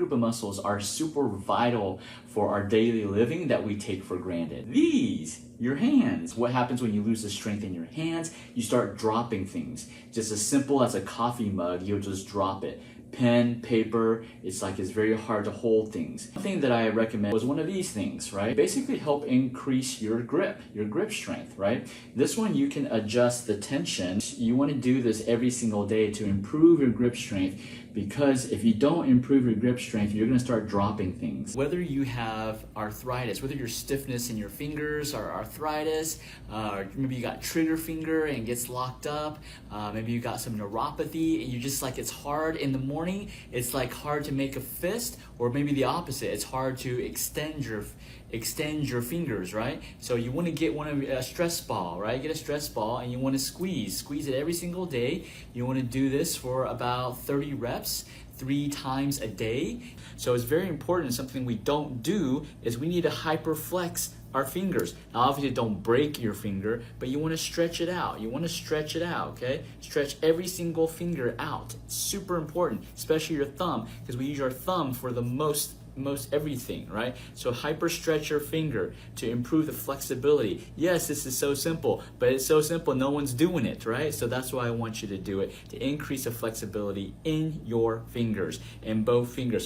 group of muscles are super vital for our daily living that we take for granted. These, your hands. What happens when you lose the strength in your hands? You start dropping things. Just as simple as a coffee mug, you'll just drop it. Pen, paper, it's very hard to hold things. One thing that I recommend was one of these things, right? Basically help increase your grip strength, right? This one you can adjust the tension. You want to do this every single day to improve your grip strength, because if you don't improve your grip strength, you're going to start dropping things. Whether you have arthritis, whether your stiffness in your fingers or arthritis, maybe you got trigger finger and gets locked up, maybe you got some neuropathy and you just it's hard in the morning, it's hard to make a fist, or maybe the opposite, it's hard to extend your fingers, right? So you want to get a stress ball, right? Get a stress ball and you want to squeeze it every single day. You want to do this for about 30 reps 3 times a day. So it's very important. Something we don't do is we need to hyperflex our fingers. Now obviously don't break your finger, but you want to stretch it out. Okay? Stretch every single finger out. It's super important, especially your thumb, because we use our thumb for the most everything, right? So hyper stretch your finger to improve the flexibility. Yes, this is so simple, but it's so simple no one's doing it, right? So that's why I want you to do it, to increase the flexibility in your fingers, in both fingers.